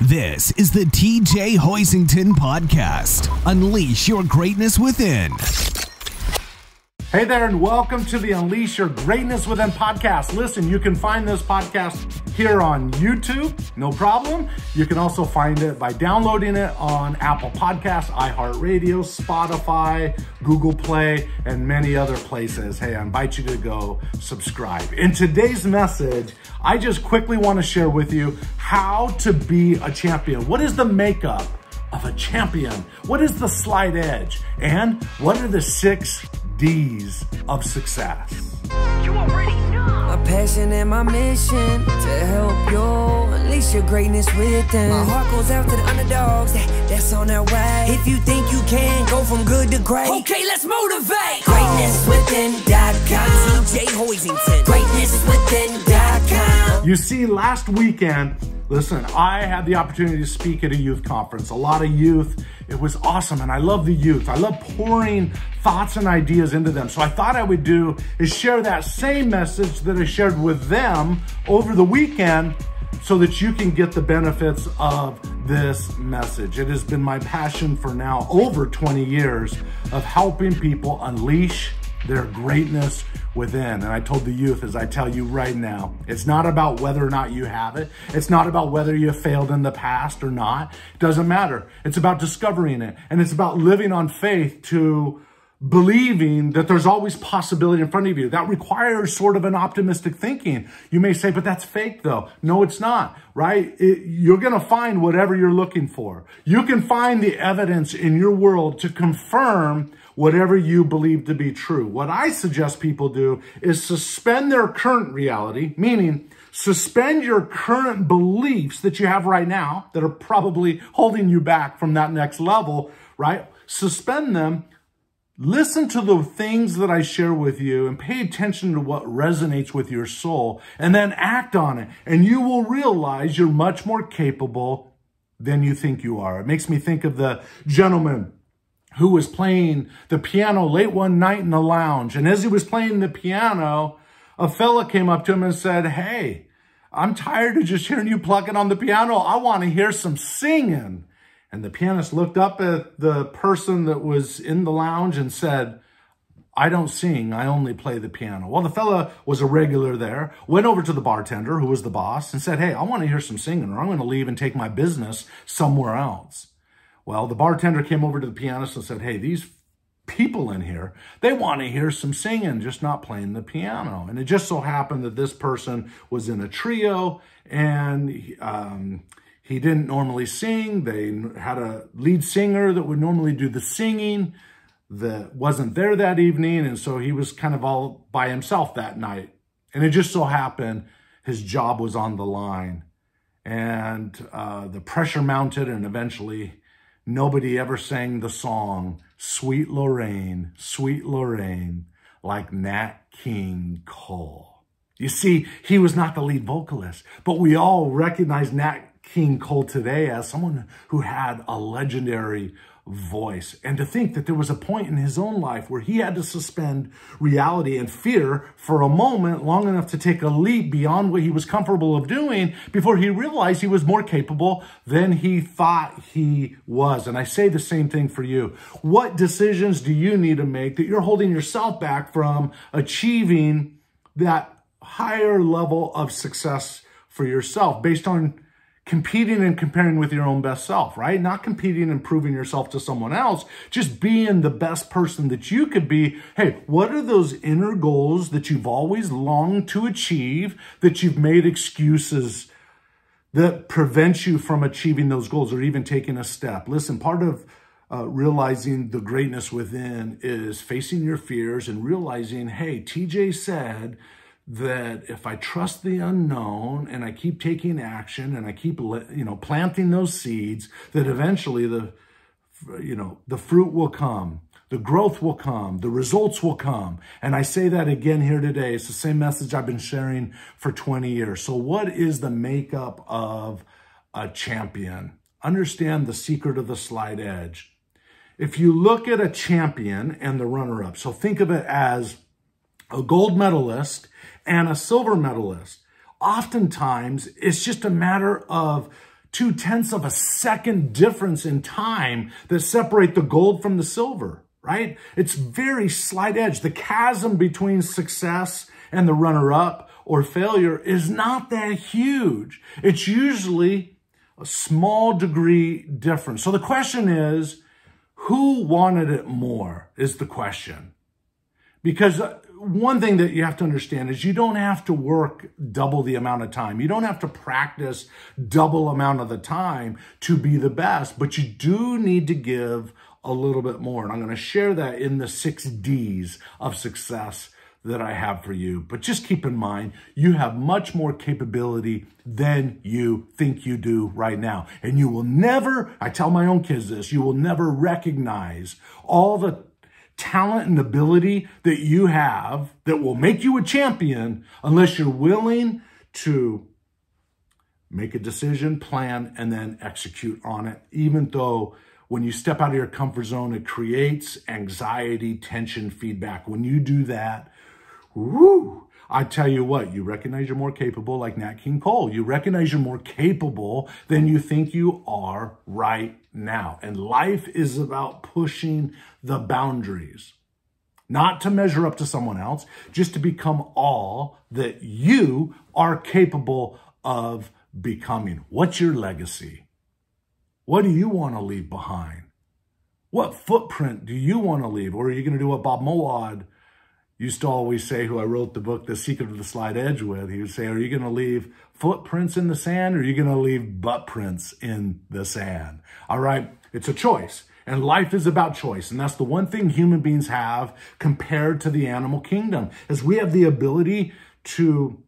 This is the TJ Hoisington Podcast. Unleash your greatness within. Hey there, and welcome to the Unleash Your Greatness Within podcast. Listen, you can find this podcast here on YouTube, no problem. You can also find it by downloading it on Apple Podcasts, iHeartRadio, Spotify, Google Play, and many other places. Hey, I invite you to go subscribe. In today's message, I just quickly want to share with you how to be a champion. What is the makeup of a champion? What is the slight edge? And what are the 6 D's of success? You already know. My passion and my mission to help you unleash your greatness within. My heart goes out to the underdogs that's on their way. If you think you can go from good to great, okay, let's motivate. GreatnessWithin.com. TJ Hoisington. GreatnessWithin.com. You see, last weekend, listen, I had the opportunity to speak at a youth conference. A lot of youth. It was awesome, and I love the youth. I love pouring thoughts and ideas into them. So I thought I would do is share that same message that I shared with them over the weekend so that you can get the benefits of this message. It has been my passion for now over 20 years of helping people unleash their greatness within. And I told the youth, as I tell you right now, it's not about whether or not you have it. It's not about whether you failed in the past or not. It doesn't matter. It's about discovering it. And it's about living on faith to believing that there's always possibility in front of you. That requires sort of an optimistic thinking. You may say, but that's fake though. No, it's not, right? You're going to find whatever you're looking for. You can find the evidence in your world to confirm whatever you believe to be true. What I suggest people do is suspend their current reality, meaning suspend your current beliefs that you have right now that are probably holding you back from that next level, right? Suspend them. Listen to the things that I share with you and pay attention to what resonates with your soul and then act on it. And you will realize you're much more capable than you think you are. It makes me think of the gentleman who was playing the piano late one night in the lounge. And as he was playing the piano, a fella came up to him and said, "Hey, I'm tired of just hearing you plucking on the piano. I want to hear some singing." And the pianist looked up at the person that was in the lounge and said, "I don't sing, I only play the piano." Well, the fella was a regular there, went over to the bartender, who was the boss, and said, "Hey, I want to hear some singing, or I'm going to leave and take my business somewhere else." Well, the bartender came over to the pianist and said, "Hey, these people in here, they want to hear some singing, just not playing the piano." And it just so happened that this person was in a trio, and he didn't normally sing. They had a lead singer that would normally do the singing that wasn't there that evening. And so he was kind of all by himself that night. And it just so happened his job was on the line. And the pressure mounted, and eventually nobody ever sang the song, Sweet Lorraine, like Nat King Cole. You see, he was not the lead vocalist, but we all recognize Nat King Cole today as someone who had a legendary voice. And to think that there was a point in his own life where he had to suspend reality and fear for a moment long enough to take a leap beyond what he was comfortable of doing before he realized he was more capable than he thought he was. And I say the same thing for you. What decisions do you need to make that you're holding yourself back from achieving that higher level of success for yourself based on competing and comparing with your own best self, right? Not competing and proving yourself to someone else, just being the best person that you could be. Hey, what are those inner goals that you've always longed to achieve, that you've made excuses that prevent you from achieving those goals or even taking a step? Listen, part of realizing the greatness within is facing your fears and realizing, hey, TJ said that if I trust the unknown and I keep taking action and I keep, planting those seeds, that eventually the fruit will come, the growth will come, the results will come. And I say that again here today. It's the same message I've been sharing for 20 years. So what is the makeup of a champion? Understand the secret of the slight edge. If you look at a champion and the runner-up, so think of it as a gold medalist and a silver medalist. Oftentimes, it's just a matter of 0.2 of a second difference in time that separate the gold from the silver, right? It's very slight edge. The chasm between success and the runner-up or failure is not that huge. It's usually a small degree difference. So the question is, who wanted it more is the question. Because one thing that you have to understand is you don't have to work double the amount of time. You don't have to practice double amount of the time to be the best, but you do need to give a little bit more. And I'm going to share that in the 6 Ds of success that I have for you. But just keep in mind, you have much more capability than you think you do right now. And you will never, I tell my own kids this, you will never recognize all the talent and ability that you have that will make you a champion unless you're willing to make a decision, plan, and then execute on it. Even though when you step out of your comfort zone, it creates anxiety, tension, feedback. When you do that, woo, I tell you what, you recognize you're more capable, like Nat King Cole. You recognize you're more capable than you think you are right now. And life is about pushing the boundaries, not to measure up to someone else, just to become all that you are capable of becoming. What's your legacy? What do you want to leave behind? What footprint do you want to leave? Or are you going to do what Bob Moawad used to always say, who I wrote the book, The Secret of the Slight Edge with? He would say, are you going to leave footprints in the sand or are you going to leave butt prints in the sand? All right, it's a choice. And life is about choice. And that's the one thing human beings have compared to the animal kingdom, is we have the ability to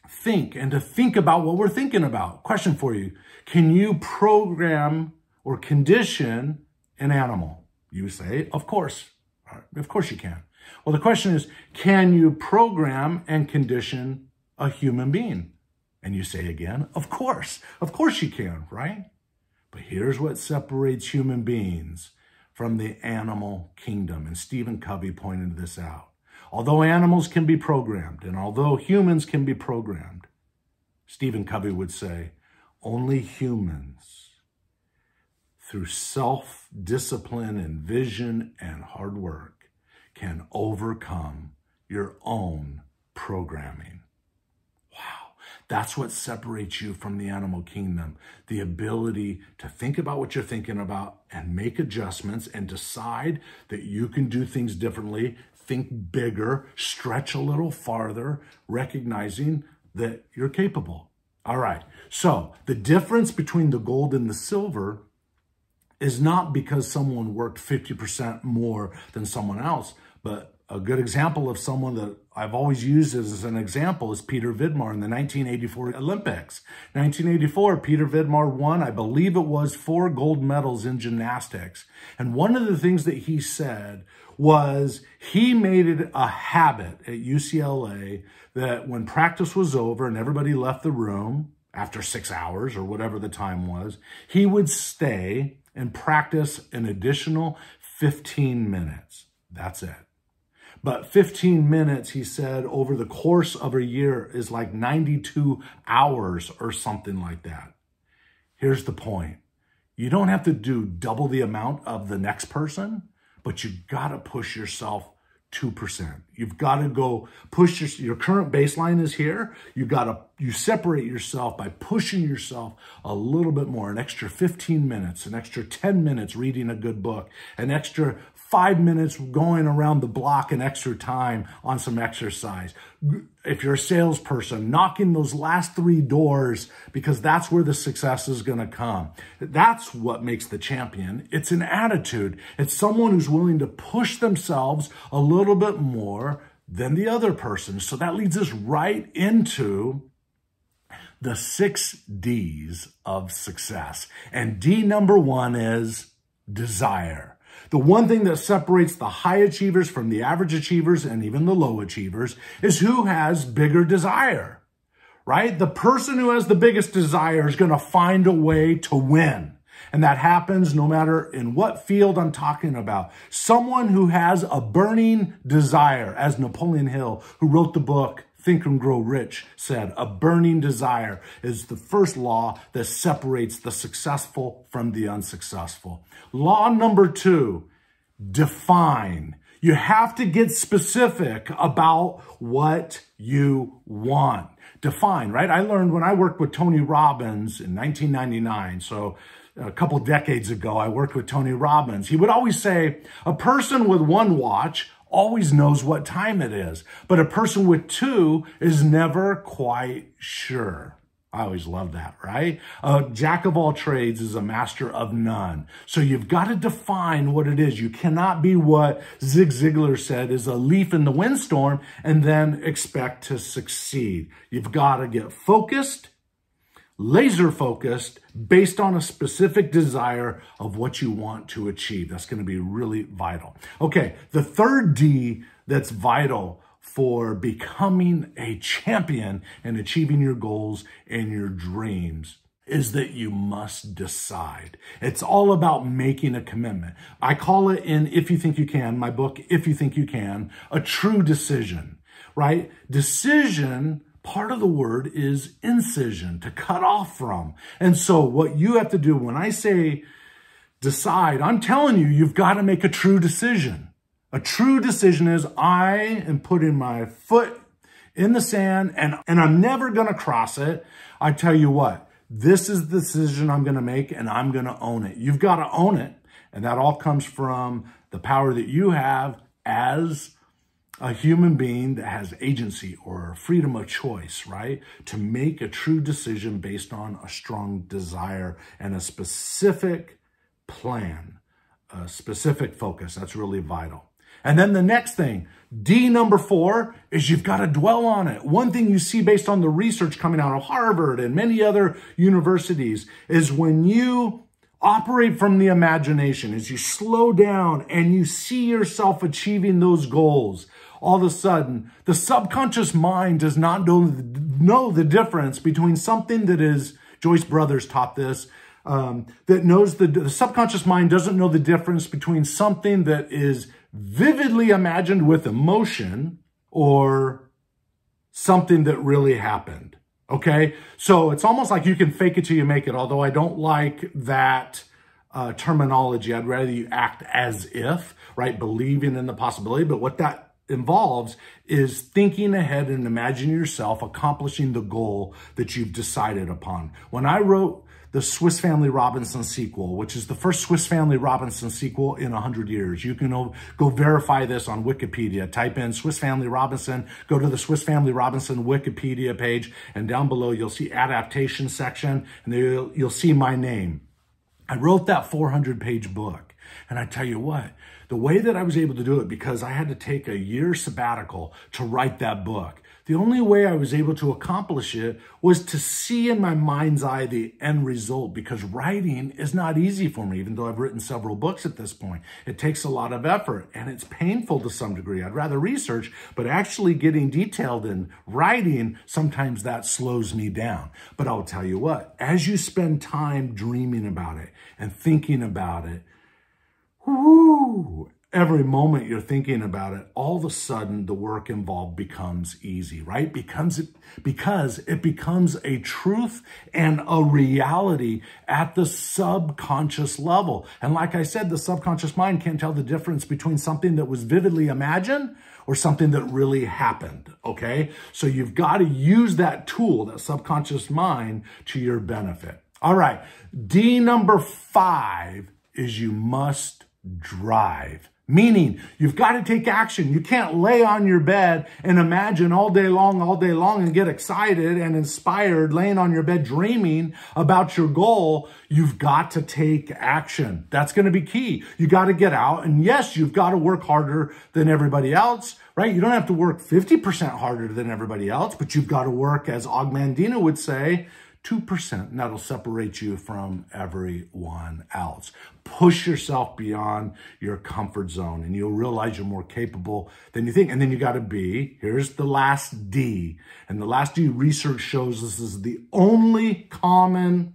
think and to think about what we're thinking about. Question for you. Can you program or condition an animal? You say, of course. All right, of course you can. Well, the question is, can you program and condition a human being? And you say again, of course you can, right? But here's what separates human beings from the animal kingdom. And Stephen Covey pointed this out. Although animals can be programmed and although humans can be programmed, Stephen Covey would say, only humans, through self-discipline and vision and hard work, can overcome your own programming. Wow, that's what separates you from the animal kingdom. The ability to think about what you're thinking about and make adjustments and decide that you can do things differently, think bigger, stretch a little farther, recognizing that you're capable. All right, so the difference between the gold and the silver is not because someone worked 50% more than someone else, but a good example of someone that I've always used as an example is Peter Vidmar in the 1984 Olympics. 1984, Peter Vidmar won, I believe it was, 4 gold medals in gymnastics. And one of the things that he said was he made it a habit at UCLA that when practice was over and everybody left the room after 6 hours or whatever the time was, he would stay and practice an additional 15 minutes. That's it. But 15 minutes, he said, over the course of a year is like 92 hours or something like that. Here's the point. You don't have to do double the amount of the next person, but you got to push yourself 2%. You've got to go push your current baseline is here. You separate yourself by pushing yourself a little bit more, an extra 15 minutes, an extra 10 minutes reading a good book, an extra 5 minutes going around the block, an extra time on some exercise. If you're a salesperson, knocking those last 3 doors, because that's where the success is going to come. That's what makes the champion. It's an attitude. It's someone who's willing to push themselves a little bit more than the other person. So that leads us right into the 6 Ds of success. And D number 1 is desire. The one thing that separates the high achievers from the average achievers and even the low achievers is who has bigger desire, right? The person who has the biggest desire is going to find a way to win. And that happens no matter in what field I'm talking about. Someone who has a burning desire, as Napoleon Hill, who wrote the book Think and Grow Rich said, a burning desire is the first law that separates the successful from the unsuccessful. Law number 2, define. You have to get specific about what you want. Define, right? I learned when I worked with Tony Robbins in 1999, so a couple decades ago, I worked with Tony Robbins. He would always say, a person with one watch always knows what time it is, but a person with 2 is never quite sure. I always love that, right? A jack of all trades is a master of none. So you've got to define what it is. You cannot be what Zig Ziglar said is a leaf in the windstorm and then expect to succeed. You've got to get focused, laser focused, based on a specific desire of what you want to achieve. That's going to be really vital. Okay, the third D that's vital for becoming a champion and achieving your goals and your dreams is that you must decide. It's all about making a commitment. I call it in If You Think You Can, my book, If You Think You Can, a true decision, right? Decision, part of the word is incision, to cut off from. And so what you have to do when I say decide, I'm telling you, you've got to make a true decision. A true decision is I am putting my foot in the sand and I'm never going to cross it. I tell you what, this is the decision I'm going to make and I'm going to own it. You've got to own it. And that all comes from the power that you have as a human being that has agency or freedom of choice, right? To make a true decision based on a strong desire and a specific plan, a specific focus. That's really vital. And then the next thing, D number 4, is you've got to dwell on it. One thing you see based on the research coming out of Harvard and many other universities is when you operate from the imagination, as you slow down and you see yourself achieving those goals, all of a sudden, the subconscious mind does not know the difference between something that is, Joyce Brothers taught this, that knows the subconscious mind doesn't know the difference between something that is vividly imagined with emotion or something that really happened. Okay, so it's almost like you can fake it till you make it, although I don't like that terminology. I'd rather you act as if, right, believing in the possibility. But what that involves is thinking ahead and imagining yourself accomplishing the goal that you've decided upon. When I wrote the Swiss Family Robinson sequel, which is the first Swiss Family Robinson sequel in 100 years. You can go verify this on Wikipedia. Type in Swiss Family Robinson, go to the Swiss Family Robinson Wikipedia page, and down below you'll see adaptation section, and there you'll see my name. I wrote that 400-page book, and I tell you what, the way that I was able to do it, because I had to take a year sabbatical to write that book, the only way I was able to accomplish it was to see in my mind's eye the end result, because writing is not easy for me, even though I've written several books at this point. It takes a lot of effort and it's painful to some degree. I'd rather research, but actually getting detailed in writing, sometimes that slows me down. But I'll tell you what, as you spend time dreaming about it and thinking about it, every moment you're thinking about it, all of a sudden the work involved becomes easy, right? Because it becomes a truth and a reality at the subconscious level. And like I said, the subconscious mind can't tell the difference between something that was vividly imagined or something that really happened, okay? So you've got to use that tool, that subconscious mind, to your benefit. All right, D number 5 is you must drive. Meaning, you've got to take action. You can't lay on your bed and imagine all day long and get excited and inspired, laying on your bed dreaming about your goal. You've got to take action. That's going to be key. You got to get out. And yes, you've got to work harder than everybody else, right? You don't have to work 50% harder than everybody else, but you've got to work, as Og Mandino would say, 2%, and that'll separate you from everyone else. Push yourself beyond your comfort zone, and you'll realize you're more capable than you think. And then you got to be, here's the last D. And the last D, research shows this is the only common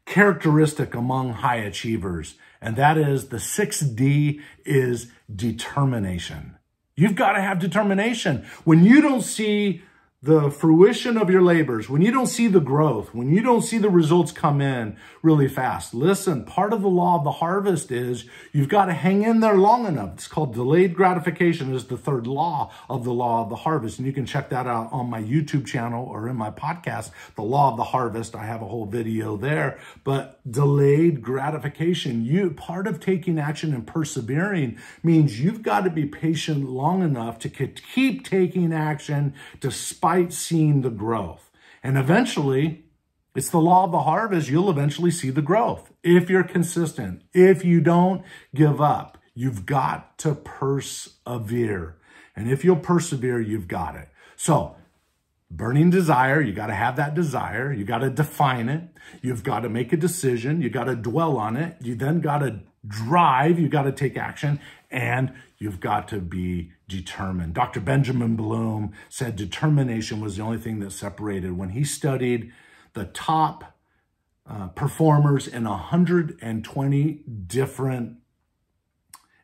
characteristic among high achievers. And that is the 6th D is determination. You've got to have determination. When you don't see the fruition of your labors, when you don't see the growth, when you don't see the results come in really fast, listen, part of the law of the harvest is you've got to hang in there long enough. It's called delayed gratification. Is the third law of the harvest. And you can check that out on my YouTube channel or in my podcast, The Law of the Harvest. I have a whole video there. But delayed gratification, part of taking action and persevering means you've got to be patient long enough to keep taking action despite seeing the growth. And eventually, it's the law of the harvest. You'll eventually see the growth if you're consistent. If you don't give up, you've got to persevere. And if you'll persevere, you've got it. So, burning desire, you got to have that desire. You got to define it. You've got to make a decision. You got to dwell on it. You then got to drive. You got to take action. And you've got to be determined. Dr. Benjamin Bloom said determination was the only thing that separated. When he studied the top performers in 120 different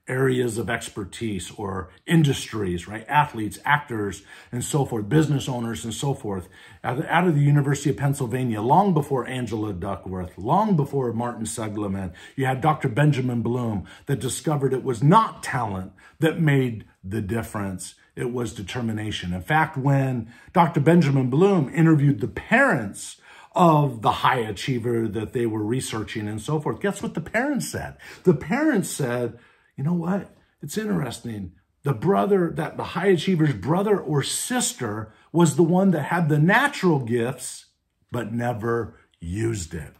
areas of expertise or industries, right? Athletes, actors, and so forth, business owners, and so forth, out of the University of Pennsylvania, long before Angela Duckworth, long before Martin Seligman, you had Dr. Benjamin Bloom that discovered it was not talent that made the difference. It was determination. In fact, when Dr. Benjamin Bloom interviewed the parents of the high achiever that they were researching and so forth, guess what the parents said? The parents said, you know what? It's interesting. The high achiever's brother or sister was the one that had the natural gifts, but never used it.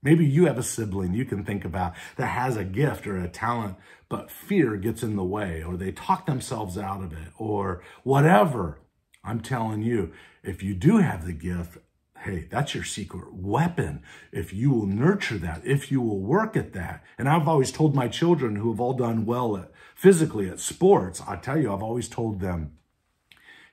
Maybe you have a sibling you can think about that has a gift or a talent, but fear gets in the way, or they talk themselves out of it, or whatever. I'm telling you, if you do have the gift, hey, that's your secret weapon. If you will nurture that, if you will work at that. And I've always told my children who have all done well physically at sports, I tell you, I've always told them,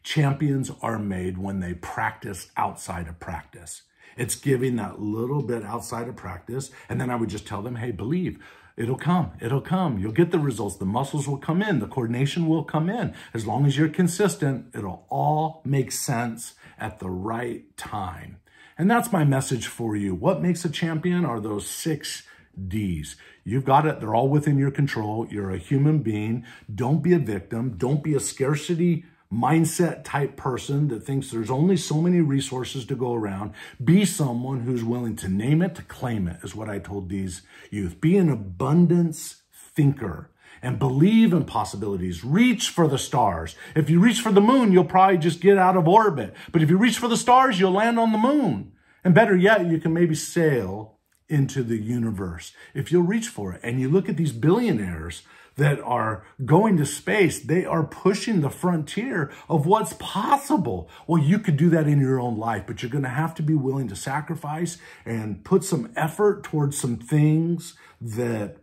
champions are made when they practice outside of practice. It's giving that little bit outside of practice. And then I would just tell them, hey, believe. It'll come. It'll come. You'll get the results. The muscles will come in. The coordination will come in. As long as you're consistent, it'll all make sense at the right time. And that's my message for you. What makes a champion are those 6 Ds. You've got it. They're all within your control. You're a human being. Don't be a victim. Don't be a scarcity mindset type person that thinks there's only so many resources to go around. Be someone who's willing to name it, to claim it, is what I told these youth. Be an abundance thinker and believe in possibilities. Reach for the stars. If you reach for the moon, you'll probably just get out of orbit. But if you reach for the stars, you'll land on the moon. And better yet, you can maybe sail into the universe if you'll reach for it. And you look at these billionaires that are going to space, they are pushing the frontier of what's possible. Well, you could do that in your own life, but you're going to have to be willing to sacrifice and put some effort towards some things that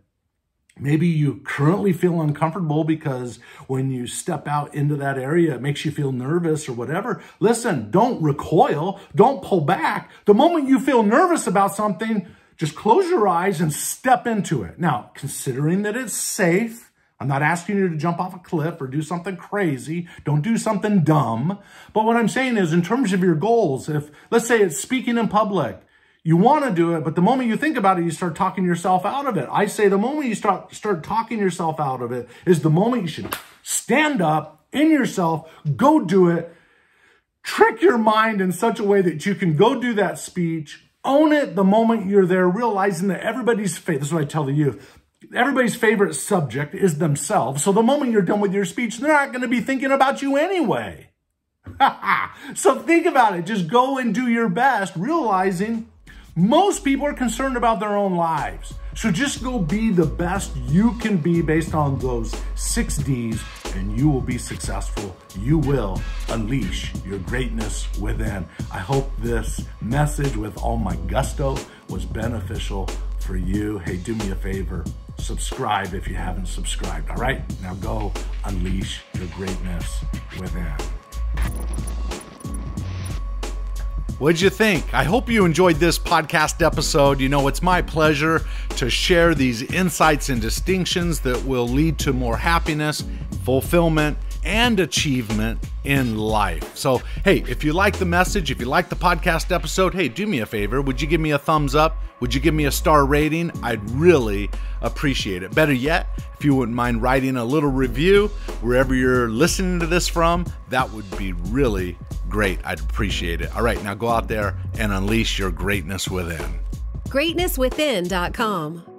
maybe you currently feel uncomfortable because when you step out into that area, it makes you feel nervous or whatever. Listen, don't recoil. Don't pull back. The moment you feel nervous about something, just close your eyes and step into it. Now, considering that it's safe, I'm not asking you to jump off a cliff or do something crazy. Don't do something dumb. But what I'm saying is, in terms of your goals, if, let's say it's speaking in public, you want to do it, but the moment you think about it, you start talking yourself out of it. I say the moment you start talking yourself out of it is the moment you should stand up in yourself, go do it, trick your mind in such a way that you can go do that speech, own it the moment you're there, realizing that everybody's favorite, this is what I tell the youth, everybody's favorite subject is themselves. So the moment you're done with your speech, they're not going to be thinking about you anyway. So think about it. Just go and do your best, realizing most people are concerned about their own lives. So just go be the best you can be based on those 6 Ds, and you will be successful. You will unleash your greatness within. I hope this message with all my gusto was beneficial for you. Hey, do me a favor. Subscribe if you haven't subscribed, all right? Now go unleash your greatness within. What'd you think? I hope you enjoyed this podcast episode. You know, it's my pleasure to share these insights and distinctions that will lead to more happiness, fulfillment, and achievement in life. So, hey, if you like the message, if you like the podcast episode, hey, do me a favor. Would you give me a thumbs up? Would you give me a star rating? I'd really appreciate it. Better yet, if you wouldn't mind writing a little review wherever you're listening to this from, that would be really great. I'd appreciate it. All right, now go out there and unleash your greatness within. GreatnessWithin.com.